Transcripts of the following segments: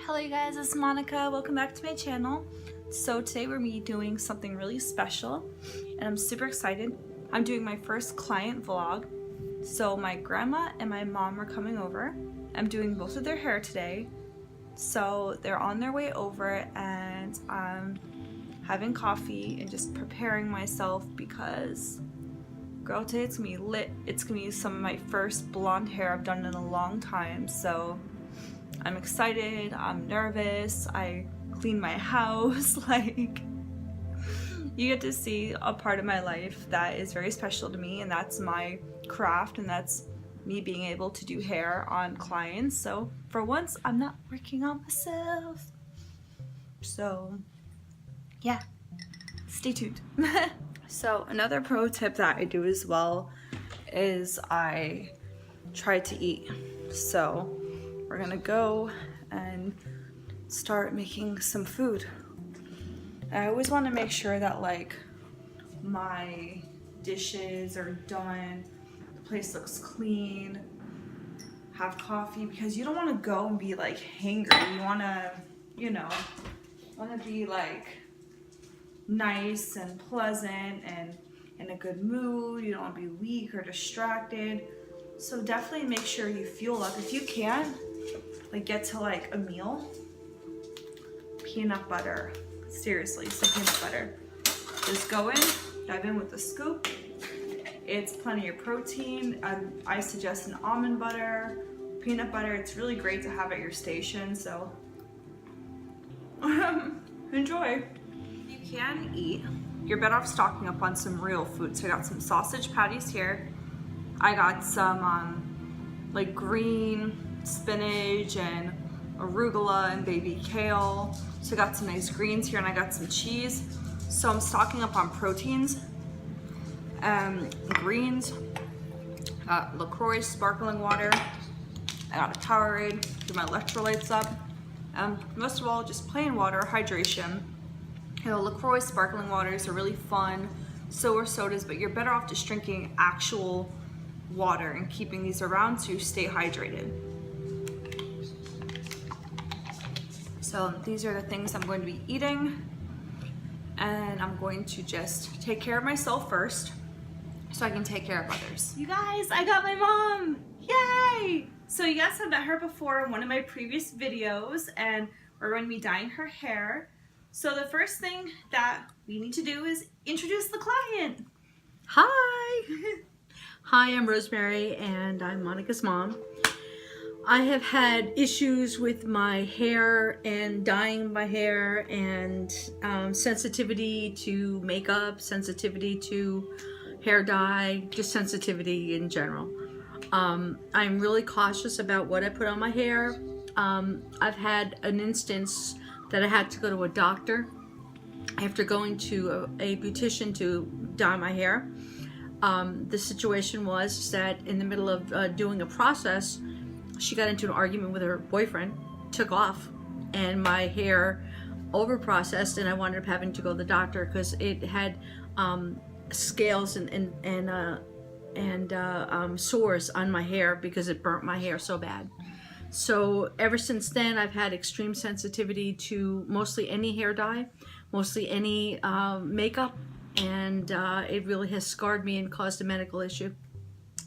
Hello you guys, it's Monica. Welcome back to my channel. So today we're me doing something really special and I'm super excited. I'm doing my first client vlog. So my grandma and my mom are coming over. I'm doing both of their hair today. So they're on their way over and I'm having coffee and just preparing myself because girl, today it's gonna be lit. It's gonna be some of my first blonde hair I've done in a long time. So I'm excited, I'm nervous, I clean my house, like, you get to see a part of my life that is very special to me, and that's my craft, and that's me being able to do hair on clients. So for once, I'm not working on myself. So yeah, stay tuned. So another pro tip that I do as well is I try to eat. So we're gonna go and start making some food. I always want to make sure that like my dishes are done, the place looks clean, have coffee, because you don't want to go and be like hangry. You want to, you know, be like nice and pleasant and in a good mood. You don't want to be weak or distracted. So definitely make sure you fuel up. If you can, like get to like a meal, peanut butter, seriously, some peanut butter. Just go in, dive in with the scoop. It's plenty of protein. I suggest an almond butter, peanut butter. It's really great to have at your station, so enjoy. You can eat. You're better off stocking up on some real food. So I got some sausage patties here. I got some like green spinach and arugula and baby kale. So I got some nice greens here and I got some cheese. So I'm stocking up on proteins, greens, LaCroix sparkling water. I got a Powerade, get my electrolytes up. Most of all, just plain water, hydration. You know, LaCroix sparkling waters are really fun. So are sodas, but you're better off just drinking actual water and keeping these around to stay hydrated. So these are the things I'm going to be eating, and I'm going to just take care of myself first so I can take care of others. You guys, I got my mom! Yay! So you guys have met her before in one of my previous videos, and we're going to be dyeing her hair. So the first thing that we need to do is introduce the client. Hi! Hi, I'm Rosemary and I'm Monica's mom. I have had issues with my hair and dyeing my hair and sensitivity to makeup, sensitivity to hair dye, just sensitivity in general. I'm really cautious about what I put on my hair. I've had an instance that I had to go to a doctor after going to a beautician to dye my hair. The situation was that in the middle of doing a process, she got into an argument with her boyfriend, took off, and my hair over-processed, and I wound up having to go to the doctor because it had scales and sores on my hair because it burnt my hair so bad. So ever since then, I've had extreme sensitivity to mostly any hair dye, mostly any makeup, and it really has scarred me and caused a medical issue.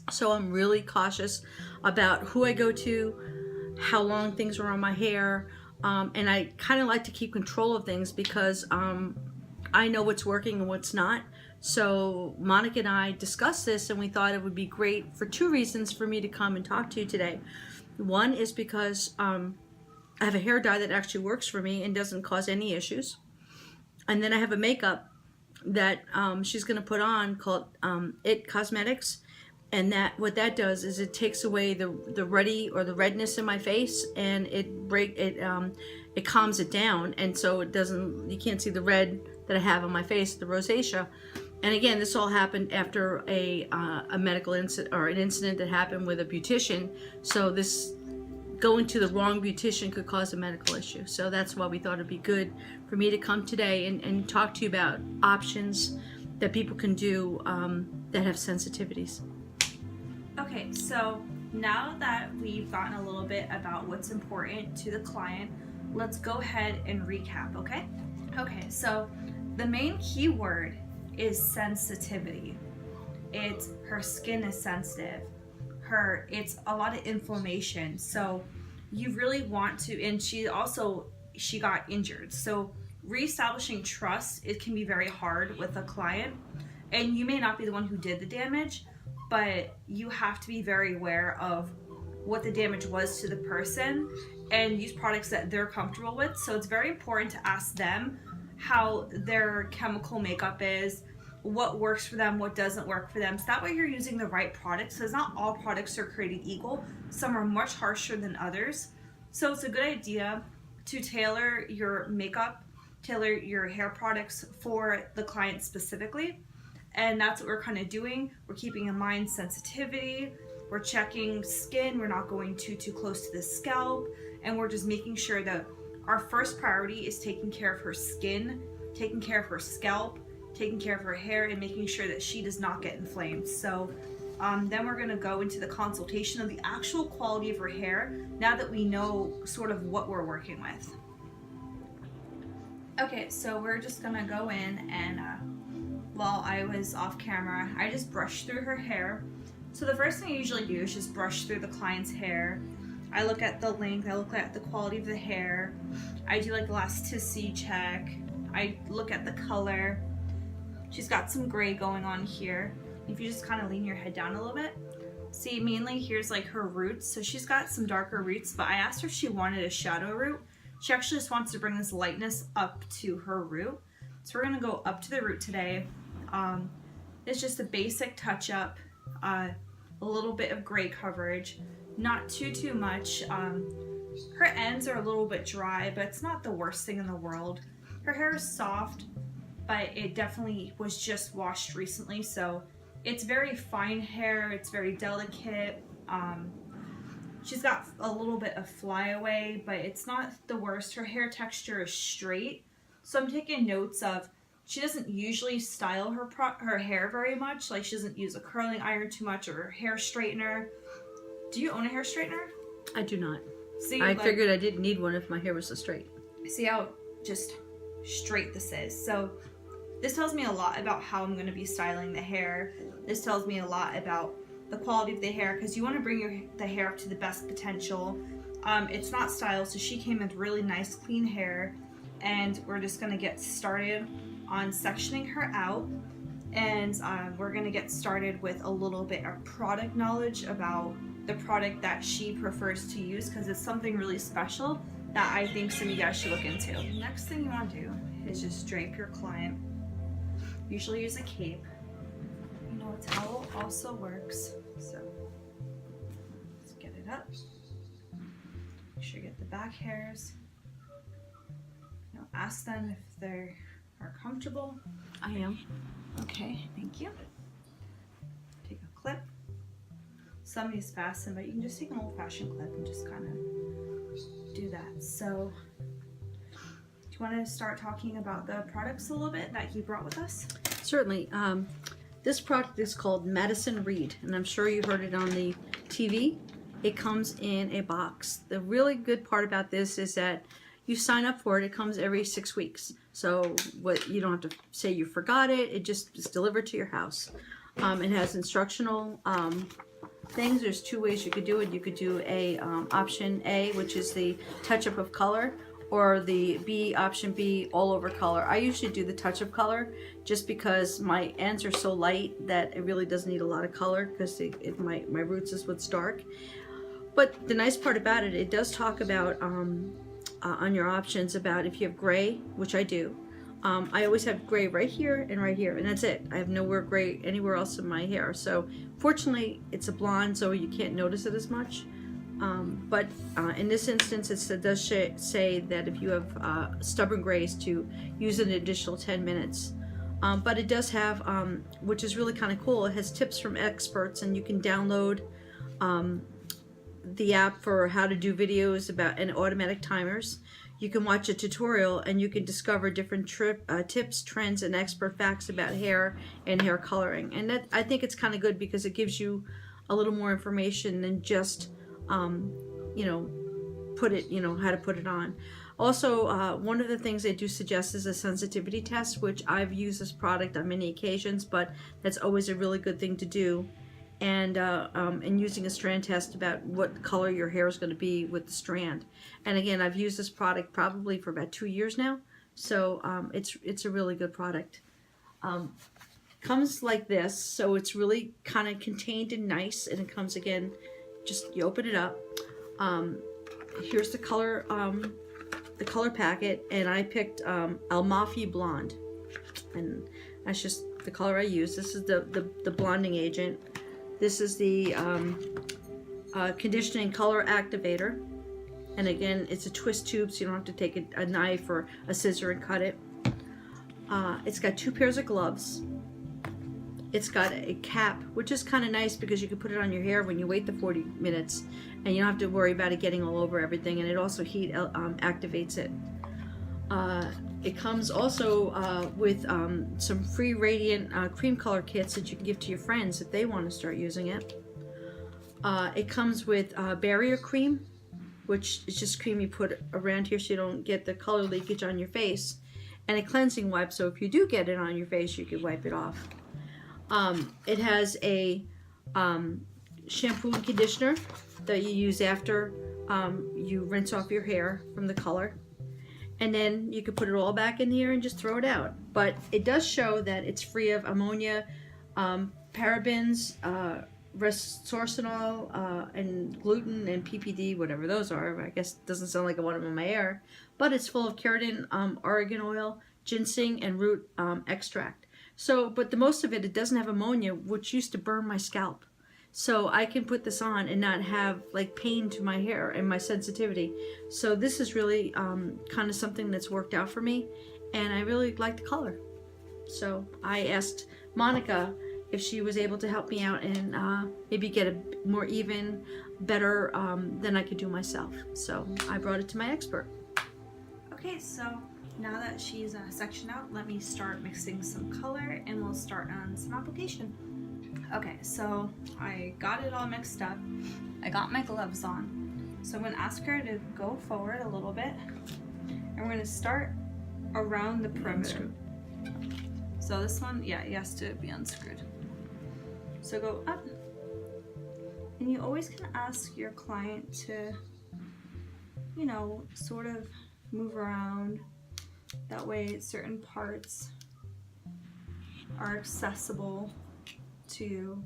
So I'm really cautious about who I go to, how long things are on my hair, and I kind of like to keep control of things because I know what's working and what's not. So Monica and I discussed this, and we thought it would be great for two reasons for me to come and talk to you today. One is because I have a hair dye that actually works for me and doesn't cause any issues. And then I have a makeup that she's going to put on called It Cosmetics. And what that does is it takes away the ruddy or the redness in my face, and it calms it down, and so you can't see the red that I have on my face, the rosacea. And again, this all happened after a medical incident or an incident that happened with a beautician. So this going to the wrong beautician could cause a medical issue. So that's why we thought it'd be good for me to come today and talk to you about options that people can do that have sensitivities. Okay, so now that we've gotten a little bit about what's important to the client, let's go ahead and recap, okay? Okay, so the main keyword is sensitivity. It's her skin is sensitive. It's a lot of inflammation. So you really want to, and she got injured. So reestablishing trust, it can be very hard with a client. And you may not be the one who did the damage, but you have to be very aware of what the damage was to the person and use products that they're comfortable with. So it's very important to ask them how their chemical makeup is, what works for them, what doesn't work for them. So that way you're using the right products, because not all products are created equal. Some are much harsher than others. So it's a good idea to tailor your makeup, tailor your hair products for the client specifically. And that's what we're kind of doing. We're keeping in mind sensitivity, we're checking skin, we're not going too close to the scalp, and we're just making sure that our first priority is taking care of her skin, taking care of her scalp, taking care of her hair, and making sure that she does not get inflamed. So then we're gonna go into the consultation of the actual quality of her hair now that we know sort of what we're working with. Okay, so we're just gonna go in and while I was off camera, I just brushed through her hair. So the first thing I usually do is just brush through the client's hair. I look at the length, I look at the quality of the hair. I do like elasticity check. I look at the color. She's got some gray going on here. If you just kind of lean your head down a little bit. See, mainly here's like her roots. So she's got some darker roots, but I asked her if she wanted a shadow root. She actually just wants to bring this lightness up to her root. So we're gonna go up to the root today. It's just a basic touch up, a little bit of gray coverage, not too much. Her ends are a little bit dry, but it's not the worst thing in the world. Her hair is soft, but it definitely was just washed recently, so it's very fine hair, it's very delicate. She's got a little bit of flyaway, but it's not the worst. Her hair texture is straight, so I'm taking notes of, she doesn't usually style her hair very much, like she doesn't use a curling iron too much or a hair straightener. Do you own a hair straightener? I do not. See, I figured I didn't need one if my hair was so straight. See how just straight this is. So this tells me a lot about how I'm going to be styling the hair. This tells me a lot about the quality of the hair, because you want to bring the hair up to the best potential. It's not styled, so she came with really nice clean hair, and we're just going to get started on sectioning her out. And we're going to get started with a little bit of product knowledge about the product that she prefers to use, because it's something really special that I think some of you guys should look into. Next thing you want to do is just drape your client. Usually use a cape. You know, a towel also works. So let's get it up. Make sure you get the back hairs. Now ask them if they are comfortable. I am. Okay, thank you. Take a clip. Some of these fasten, but you can just take an old-fashioned clip and just kind of do that. So, do you want to start talking about the products a little bit that he brought with us? Certainly. This product is called Madison Reed, and I'm sure you heard it on the TV. It comes in a box. The really good part about this is that you sign up for it. It comes every 6 weeks. So you don't have to say you forgot it. It just is delivered to your house. It has instructional things. There's 2 ways you could do it. You could do a option A, which is the touch-up of color, or the B, option B, all over color. I usually do the touch-up color just because my ends are so light that it really doesn't need a lot of color, because my roots is what's dark. But the nice part about it, it does talk about on your options about if you have gray, which I do. I always have gray right here, and that's it. I have nowhere gray anywhere else in my hair. So fortunately, it's a blonde, so you can't notice it as much. But in this instance, it does say that if you have stubborn grays, to use an additional 10 minutes. But it does have, which is really kind of cool, it has tips from experts, and you can download the app for how to do videos and automatic timers. You can watch a tutorial, and you can discover different tips, trends, and expert facts about hair and hair coloring. And that, I think it's kind of good, because it gives you a little more information than just, how to put it on. Also, one of the things they do suggest is a sensitivity test, which I've used this product on many occasions, but that's always a really good thing to do. And using a strand test about what color your hair is going to be with the strand. And again, I've used this product probably for about 2 years now, so it's a really good product. Comes like this, so it's really kind of contained and nice, and it comes again, just you open it up. Here's the color packet, and I picked Almafi Blonde, and that's just the color I use. This is the blonding agent. This is the conditioning color activator, and again, it's a twist tube, so you don't have to take a knife or a scissor and cut it. It's got 2 pairs of gloves. It's got a cap, which is kind of nice because you can put it on your hair when you wait the 40 minutes, and you don't have to worry about it getting all over everything, and it also heat activates it. It comes also with some free Radiant cream color kits that you can give to your friends if they want to start using it. It comes with barrier cream, which is just cream you put around here so you don't get the color leakage on your face, and a cleansing wipe, so if you do get it on your face, you can wipe it off. It has a shampoo and conditioner that you use after you rinse off your hair from the color. And then you can put it all back in here and just throw it out. But it does show that it's free of ammonia, parabens, resveratrol, and gluten and PPD, whatever those are. I guess it doesn't sound like I want them in my hair. But it's full of keratin, argan oil, ginseng, and root extract. So, but the most of it doesn't have ammonia, which used to burn my scalp. So I can put this on and not have like pain to my hair and my sensitivity. So this is really kind of something that's worked out for me, and I really like the color. So I asked Monica if she was able to help me out and maybe get a more even, better than I could do myself. So I brought it to my expert. Okay, so now that she's sectioned out, let me start mixing some color and we'll start on some application. Okay, so I got it all mixed up. I got my gloves on. So I'm gonna ask her to go forward a little bit, and we're gonna start around the perimeter. So this one, yeah, it has to be unscrewed. So go up, and you always can ask your client to, you know, sort of move around. That way certain parts are accessible to you.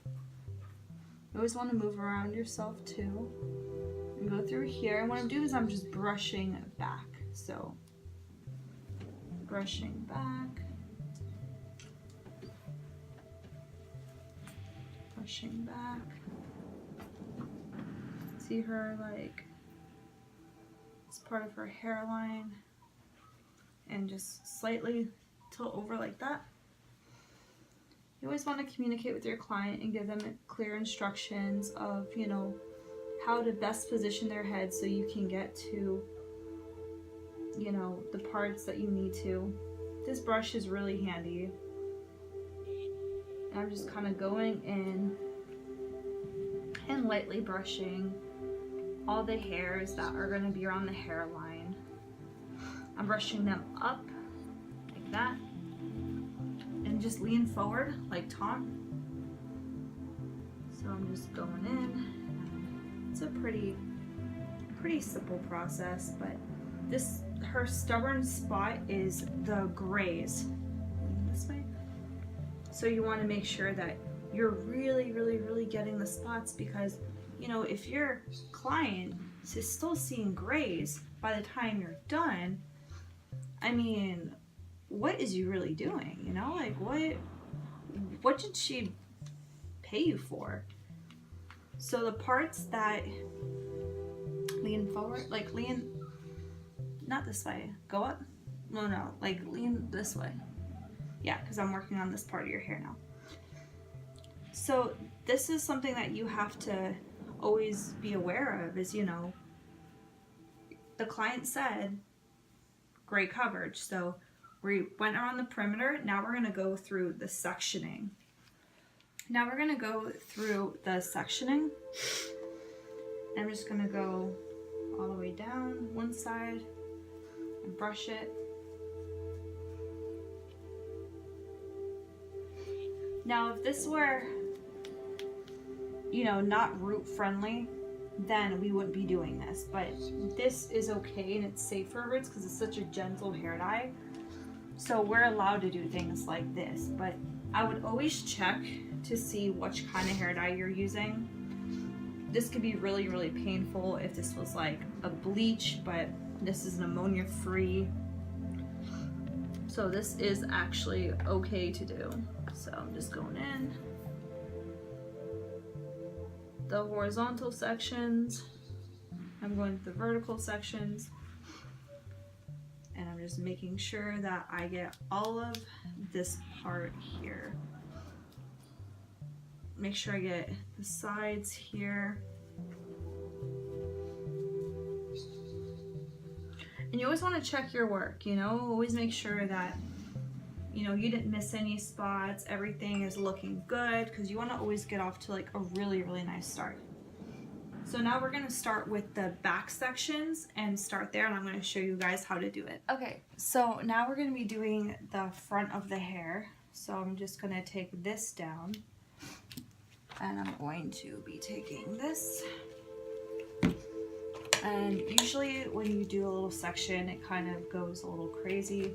You always want to move around yourself too. And go through here. And what I'm doing is I'm just brushing back. So, brushing back. Brushing back. See her like, it's part of her hairline. And just slightly tilt over like that. You always want to communicate with your client and give them clear instructions of, you know, how to best position their head so you can get to, you know, the parts that you need to. This brush is really handy. And I'm just kind of going in and lightly brushing all the hairs that are going to be around the hairline. I'm brushing them up like that. And just lean forward like Tom. So I'm just going in. It's a pretty simple process, but her stubborn spot is the grays. This way. So you want to make sure that you're really getting the spots, because, you know, if your client is still seeing grays by the time you're done, I mean, what is you really doing? You know, like what did she pay you for? So the parts that lean forward, like lean, not this way, go up. No, like lean this way. Yeah, because I'm working on this part of your hair now. So this is something that you have to always be aware of is, you know, the client said gray coverage. So we went around the perimeter. Now we're going to go through the sectioning. Now we're going to go through the sectioning. I'm just going to go all the way down one side and brush it. Now, if this were, you know, not root friendly, then we wouldn't be doing this, but this is okay and it's safe for roots because it's such a gentle hair dye. So we're allowed to do things like this, but I would always check to see which kind of hair dye you're using. This could be really, really painful if this was like a bleach, but this is an ammonia free. So this is actually okay to do. So I'm just going in the horizontal sections. I'm going to the vertical sections. And I'm just making sure that I get all of this part here. Make sure I get the sides here. And you always want to check your work, you know, always make sure that, you know, you didn't miss any spots, everything is looking good, because you want to always get off to like a really, really nice start. So now we're going to start with the back sections and start there, and I'm going to show you guys how to do it. Okay, so now we're going to be doing the front of the hair. So I'm just going to take this down, and I'm going to be taking this. And usually when you do a little section, it kind of goes a little crazy.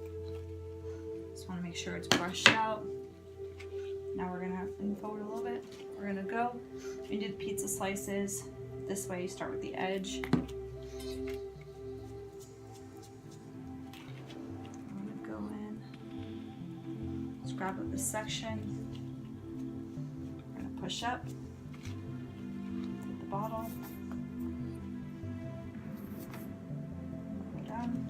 Just want to make sure it's brushed out. Now we're going to lean forward a little bit. We're going to go and do the pizza slices. This way you start with the edge. I'm going to go in. Just grab up this section. We're going to push up. Take the bottle. Go down.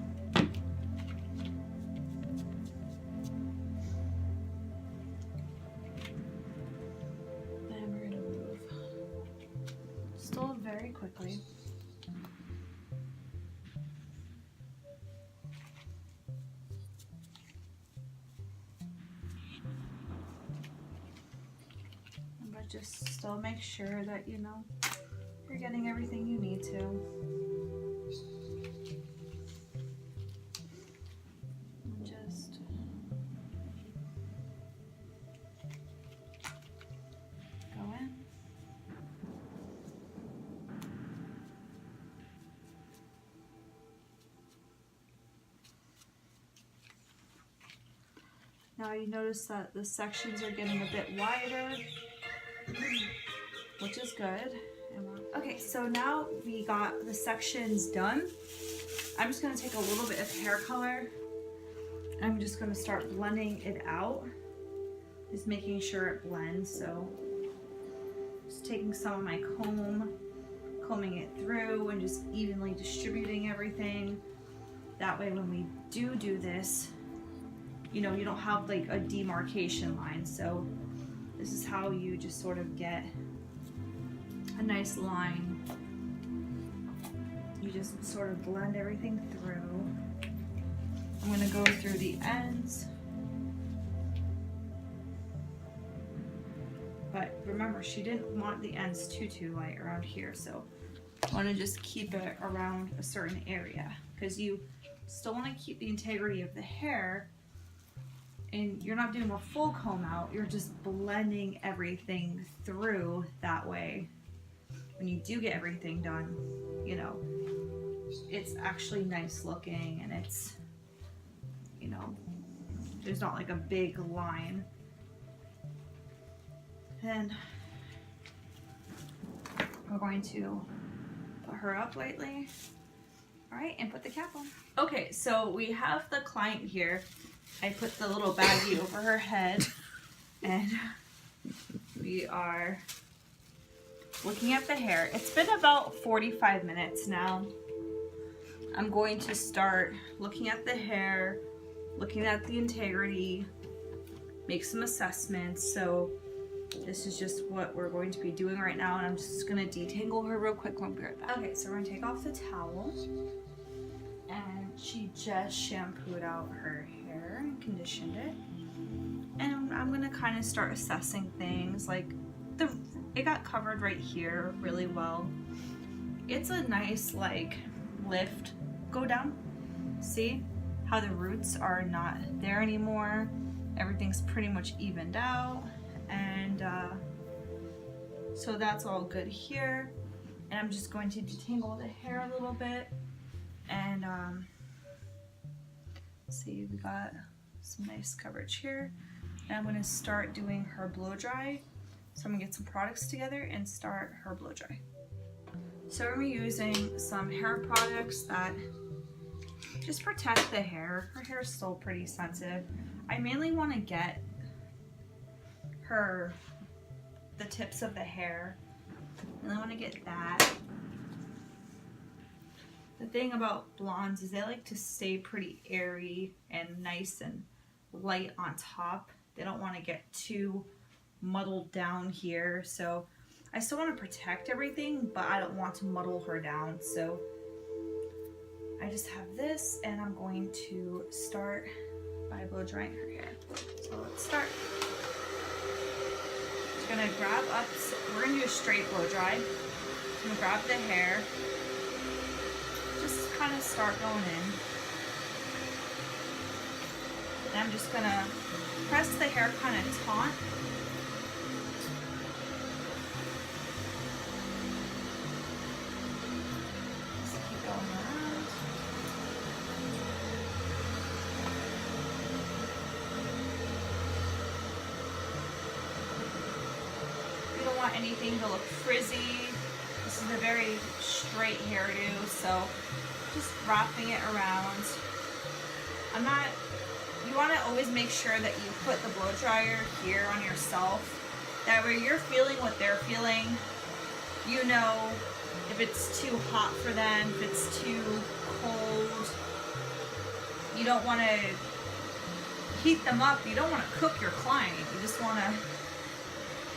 Still very quickly. But just still make sure that, you know, you're getting everything you need to. And just go in. Now you notice that the sections are getting a bit wider, which is good. Okay, so now we got the sections done. I'm just gonna take a little bit of hair color. I'm just gonna start blending it out. Just making sure it blends. So just taking some of my combing it through and just evenly distributing everything. That way when we do this, you know, you don't have like a demarcation line. So this is how you just sort of get a nice line. You just sort of blend everything through. I'm gonna go through the ends. But remember, she didn't want the ends too light around here. So I wanna just keep it around a certain area, because you still wanna keep the integrity of the hair. And you're not doing a full comb out, you're just blending everything through that way. When you do get everything done, you know, it's actually nice looking and it's, you know, there's not like a big line. And we're going to put her up lightly. All right, and put the cap on. Okay, so we have the client here. I put the little baggie over her head and we are looking at the hair. It's been about 45 minutes now. I'm going to start looking at the hair, looking at the integrity, make some assessments. So this is just what we're going to be doing right now, and I'm just gonna detangle her real quick. We'll be right back. Okay, so we're gonna take off the towel, and she just shampooed out her hair and conditioned it. And I'm gonna kind of start assessing things. Like it got covered right here really well. It's a nice, like, lift go down. See how the roots are not there anymore? Everything's pretty much evened out, and so that's all good here. And I'm just going to detangle the hair a little bit, and see, we got some nice coverage here. And I'm going to start doing her blow dry. So I'm going to get some products together and start her blow dry. So I'm using some hair products that just protect the hair. Her hair is still pretty sensitive. I mainly want to get the tips of the hair, and I want to get that. The thing about blondes is they like to stay pretty airy and nice and light on top. They don't want to get too muddled down here. So I still want to protect everything, but I don't want to muddle her down. So I just have this, and I'm going to start by blow drying her hair. So let's start. Just gonna grab up, we're gonna do a straight blow dry. I'm gonna grab the hair, just kind of start going in. And I'm just gonna press the hair kind of taut. Just keep going around. You don't want anything to look frizzy. This is a very straight hairdo, so just wrapping it around. You want to always make sure that you put the blow dryer here on yourself. That way you're feeling what they're feeling. You know if it's too hot for them, if it's too cold. You don't want to heat them up. You don't want to cook your client. You just want to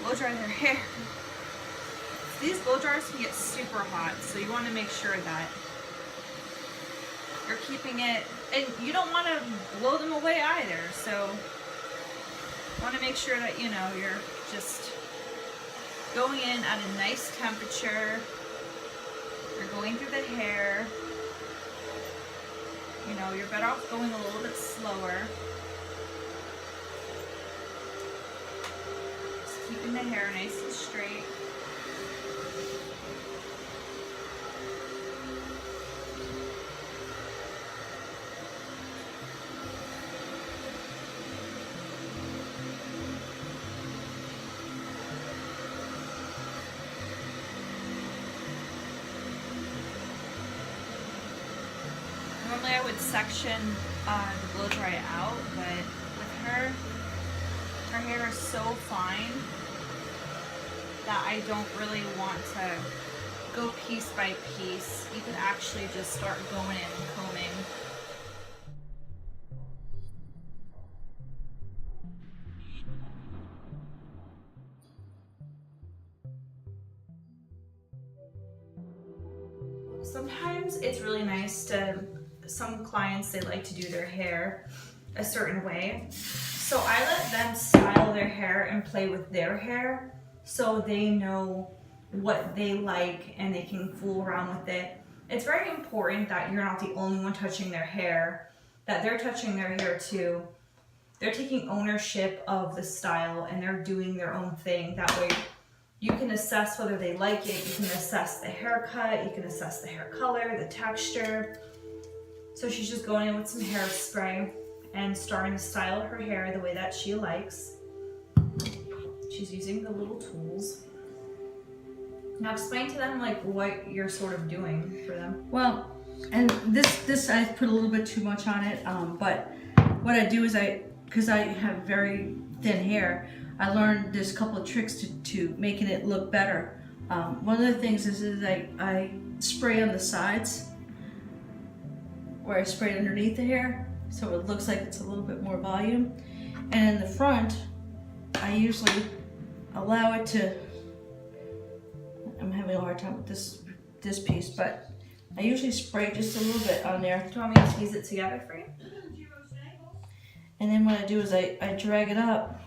blow dry their hair. These blow dryers can get super hot, so you want to make sure that you're keeping it, and you don't want to blow them away either. So you want to make sure that you're just going in at a nice temperature. You're going through the hair. You're better off going a little bit slower. Just keeping the hair nice and straight. Normally I would section the blow dry out, but with her hair is so fine that I don't really want to go piece by piece. You can actually just start going in and combing. Sometimes it's really nice some clients, they like to do their hair a certain way. So I let them style their hair and play with their hair so they know what they like and they can fool around with it. It's very important that you're not the only one touching their hair, that they're touching their hair too. They're taking ownership of the style and they're doing their own thing. That way you can assess whether they like it, you can assess the haircut, you can assess the hair color, the texture. So she's just going in with some hairspray and starting to style her hair the way that she likes. She's using the little tools. Now explain to them what you're sort of doing for them. Well, and this I put a little bit too much on it, but what I do is because I have very thin hair, I learned there's a couple of tricks to making it look better. One of the things is I spray on the sides, where I spray underneath the hair, so it looks like it's a little bit more volume. And in the front, I usually allow it to, I'm having a hard time with this piece, but I usually spray just a little bit on there. Do you want me to squeeze it together for you? And then what I do is I drag it up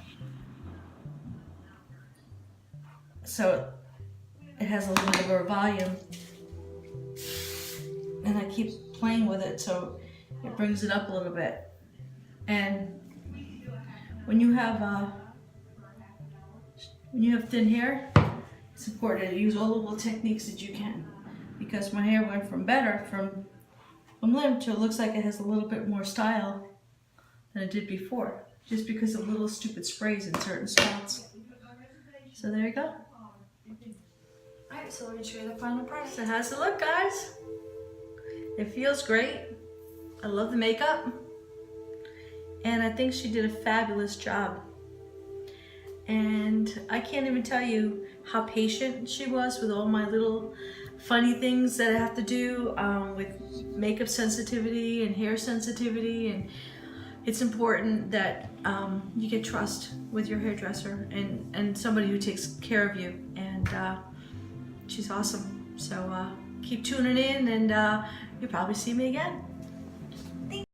so it has a little bit more volume. and I keep playing with it so it brings it up a little bit. And when you have thin hair, it's important to use all the little techniques that you can, because my hair went from limp to it looks like it has a little bit more style than it did before, just because of little stupid sprays in certain spots. So there you go. Alright, so let me show you the final product. So how's it look, guys? It feels great. I love the makeup. And I think she did a fabulous job. And I can't even tell you how patient she was with all my little funny things that I have to do with makeup sensitivity and hair sensitivity. And it's important that you get trust with your hairdresser and somebody who takes care of you. And she's awesome. So keep tuning in, and you'll probably see me again.